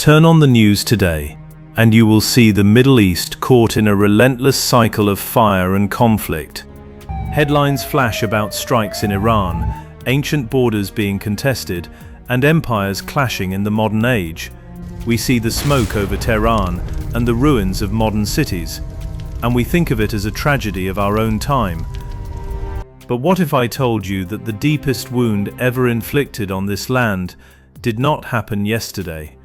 Turn on the news today, and you will see the Middle East caught in a relentless cycle of fire and conflict. Headlines flash about strikes in Iran, ancient borders being contested, and empires clashing in the modern age. We see the smoke over Tehran and the ruins of modern cities, and we think of it as a tragedy of our own time. But what if I told you that the deepest wound ever inflicted on this land did not happen yesterday?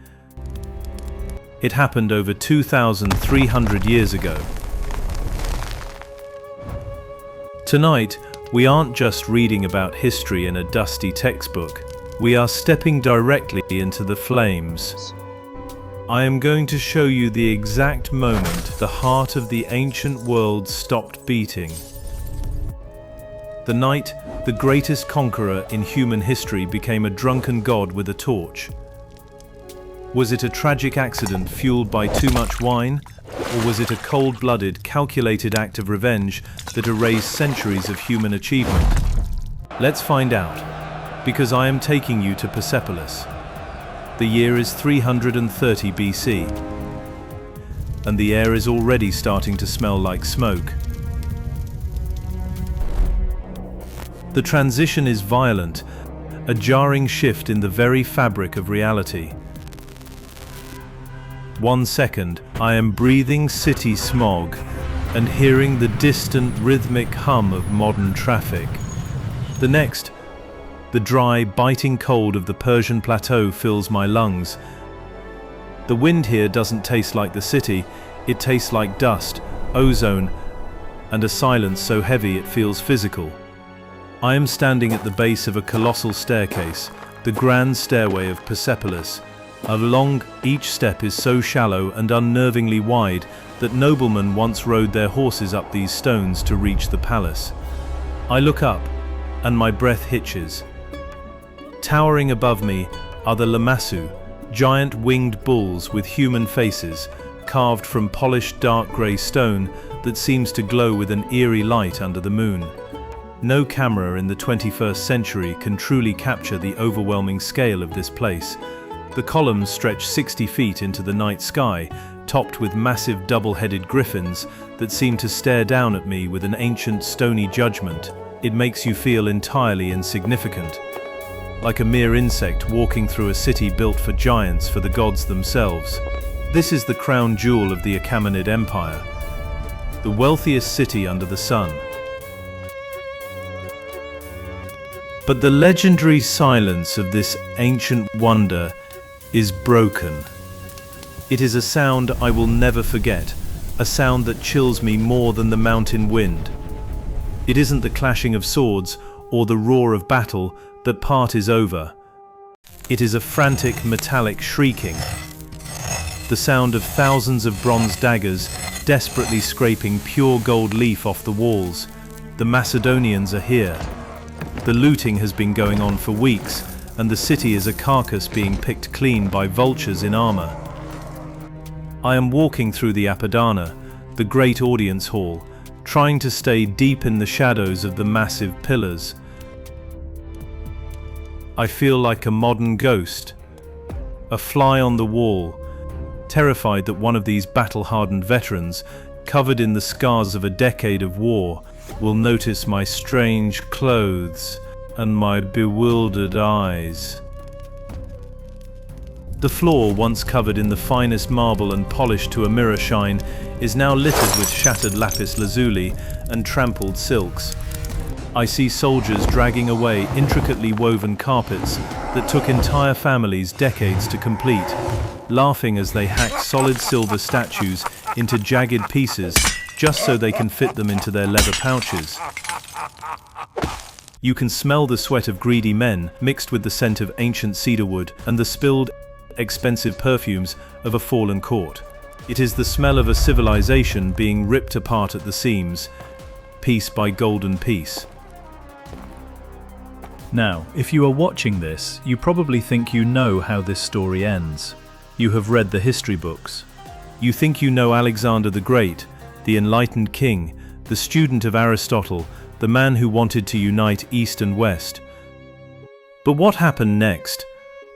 It happened over 2,300 years ago. Tonight, we aren't just reading about history in a dusty textbook. We are stepping directly into the flames. I am going to show you the exact moment the heart of the ancient world stopped beating. The night the greatest conqueror in human history became a drunken god with a torch. Was it a tragic accident fueled by too much wine, or was it a cold-blooded, calculated act of revenge that erased centuries of human achievement? Let's find out, because I am taking you to Persepolis. The year is 330 BC, and the air is already starting to smell like smoke. The transition is violent, a jarring shift in the very fabric of reality. 1 second, I am breathing city smog and hearing the distant rhythmic hum of modern traffic. The next, the dry, biting cold of the Persian plateau fills my lungs. The wind here doesn't taste like the city, it tastes like dust, ozone, and a silence so heavy it feels physical. I am standing at the base of a colossal staircase, the grand stairway of Persepolis. Along each step is so shallow and unnervingly wide that noblemen once rode their horses up these stones to reach the palace. I look up, and my breath hitches. Towering above me are the Lamassu, giant winged bulls with human faces, carved from polished dark grey stone that seems to glow with an eerie light under the moon. No camera in the 21st century can truly capture the overwhelming scale of this place. The columns stretch 60 feet into the night sky, topped with massive double-headed griffins that seem to stare down at me with an ancient stony judgment. It makes you feel entirely insignificant, like a mere insect walking through a city built for giants, for the gods themselves. This is the crown jewel of the Achaemenid Empire, the wealthiest city under the sun. But the legendary silence of this ancient wonder is broken. It is a sound I will never forget, a sound that chills me more than the mountain wind. It isn't the clashing of swords or the roar of battle that part is over. It is a frantic metallic shrieking, the sound of thousands of bronze daggers desperately scraping pure gold leaf off the walls. The Macedonians are here. The looting has been going on for weeks, and the city is a carcass being picked clean by vultures in armor. I am walking through the Apadana, the great audience hall, trying to stay deep in the shadows of the massive pillars. I feel like a modern ghost, a fly on the wall, terrified that one of these battle-hardened veterans, covered in the scars of a decade of war, will notice my strange clothes and my bewildered eyes. The floor, once covered in the finest marble and polished to a mirror shine, is now littered with shattered lapis lazuli and trampled silks. I see soldiers dragging away intricately woven carpets that took entire families decades to complete, laughing as they hack solid silver statues into jagged pieces just so they can fit them into their leather pouches. You can smell the sweat of greedy men mixed with the scent of ancient cedar wood and the spilled, expensive perfumes of a fallen court. It is the smell of a civilization being ripped apart at the seams, piece by golden piece. Now, if you are watching this, you probably think you know how this story ends. You have read the history books. You think you know Alexander the Great, the enlightened king, the student of Aristotle, the man who wanted to unite East and West. But what happened next?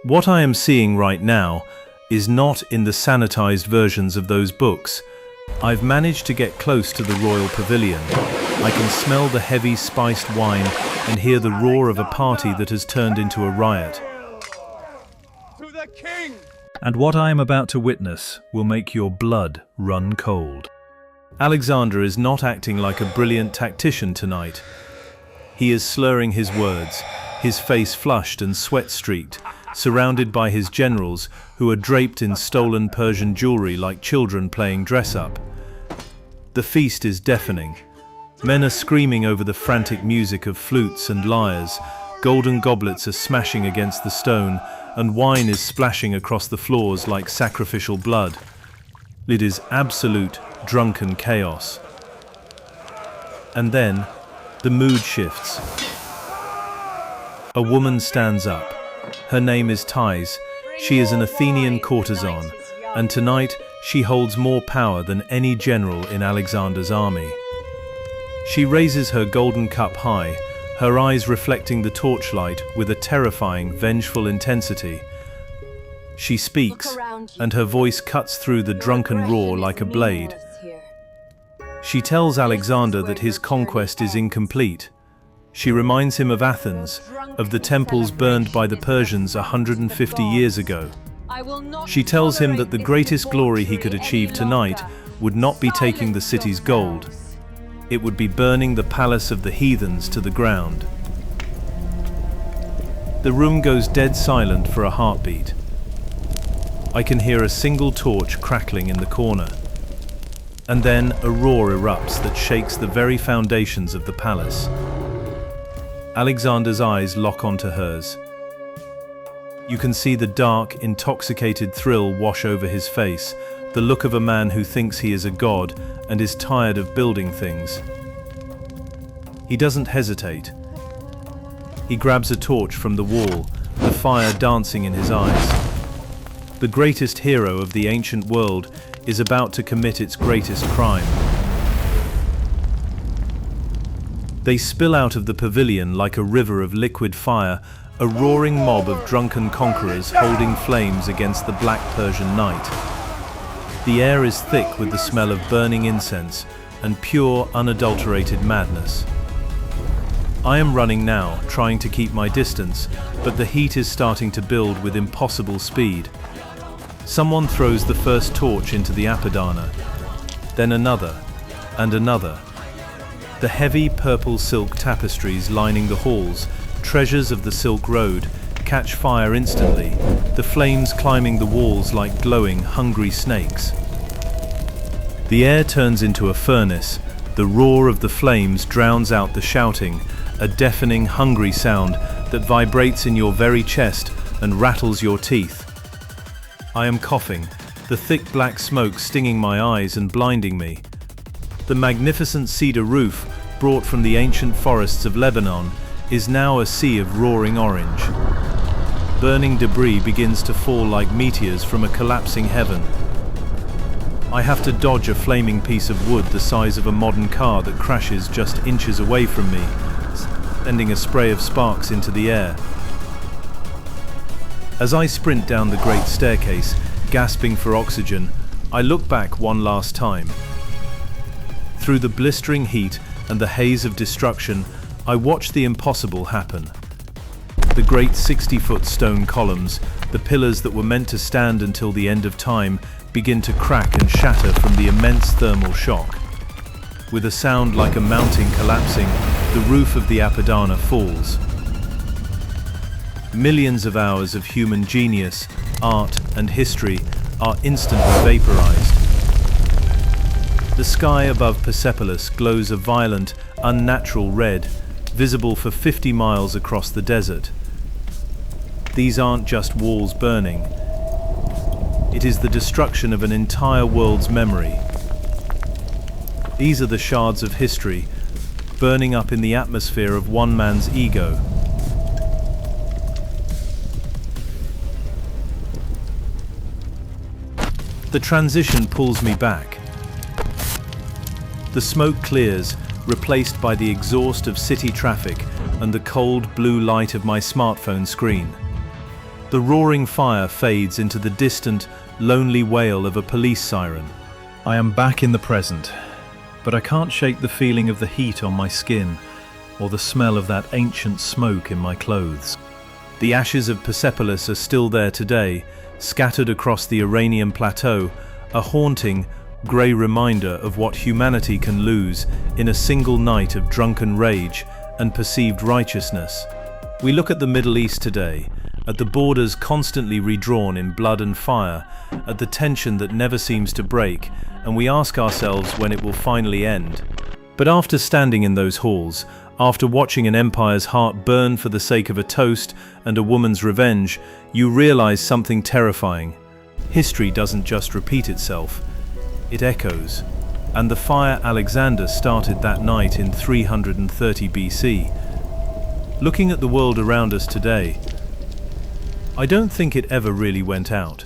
What I am seeing right now, is not in the sanitized versions of those books. I've managed to get close to the royal pavilion. I can smell the heavy spiced wine and hear the roar of a party that has turned into a riot. To the king! And what I am about to witness will make your blood run cold. Alexander is not acting like a brilliant tactician tonight. He is slurring his words, his face flushed and sweat-streaked, surrounded by his generals who are draped in stolen Persian jewelry like children playing dress-up. The feast is deafening. Men are screaming over the frantic music of flutes and lyres, golden goblets are smashing against the stone, and wine is splashing across the floors like sacrificial blood. It is absolute drunken chaos. And then, the mood shifts. A woman stands up. Her name is Thais. She is an Athenian courtesan, and tonight she holds more power than any general in Alexander's army. She raises her golden cup high, her eyes reflecting the torchlight with a terrifying, vengeful intensity. She speaks, and her voice cuts through the drunken roar like a blade. She tells Alexander that his conquest is incomplete. She reminds him of Athens, of the temples burned by the Persians 150 years ago. She tells him that the greatest glory he could achieve tonight would not be taking the city's gold. It would be burning the palace of the heathens to the ground. The room goes dead silent for a heartbeat. I can hear a single torch crackling in the corner. And then a roar erupts that shakes the very foundations of the palace. Alexander's eyes lock onto hers. You can see the dark, intoxicated thrill wash over his face, the look of a man who thinks he is a god and is tired of building things. He doesn't hesitate. He grabs a torch from the wall, the fire dancing in his eyes. The greatest hero of the ancient world is about to commit its greatest crime. They spill out of the pavilion like a river of liquid fire, a roaring mob of drunken conquerors holding flames against the black Persian night. The air is thick with the smell of burning incense and pure, unadulterated madness. I am running now, trying to keep my distance, but the heat is starting to build with impossible speed. Someone throws the first torch into the Apadana, then another, and another. The heavy purple silk tapestries lining the halls, treasures of the Silk Road, catch fire instantly, the flames climbing the walls like glowing, hungry snakes. The air turns into a furnace, the roar of the flames drowns out the shouting, a deafening, hungry sound that vibrates in your very chest and rattles your teeth. I am coughing, the thick black smoke stinging my eyes and blinding me. The magnificent cedar roof, brought from the ancient forests of Lebanon, is now a sea of roaring orange. Burning debris begins to fall like meteors from a collapsing heaven. I have to dodge a flaming piece of wood the size of a modern car that crashes just inches away from me, sending a spray of sparks into the air. As I sprint down the great staircase, gasping for oxygen, I look back one last time. Through the blistering heat and the haze of destruction, I watch the impossible happen. The great 60-foot stone columns, the pillars that were meant to stand until the end of time, begin to crack and shatter from the immense thermal shock. With a sound like a mountain collapsing, the roof of the Apadana falls. Millions of hours of human genius, art, and history are instantly vaporized. The sky above Persepolis glows a violent, unnatural red, visible for 50 miles across the desert. These aren't just walls burning. It is the destruction of an entire world's memory. These are the shards of history, burning up in the atmosphere of one man's ego. The transition pulls me back. The smoke clears, replaced by the exhaust of city traffic and the cold blue light of my smartphone screen. The roaring fire fades into the distant, lonely wail of a police siren. I am back in the present, but I can't shake the feeling of the heat on my skin or the smell of that ancient smoke in my clothes. The ashes of Persepolis are still there today, scattered across the Iranian plateau, a haunting, grey reminder of what humanity can lose in a single night of drunken rage and perceived righteousness. We look at the Middle East today, at the borders constantly redrawn in blood and fire, at the tension that never seems to break, and we ask ourselves when it will finally end. But after standing in those halls, after watching an empire's heart burn for the sake of a toast and a woman's revenge, you realize something terrifying. History doesn't just repeat itself, it echoes. And the fire Alexander started that night in 330 BC. Looking at the world around us today, I don't think it ever really went out.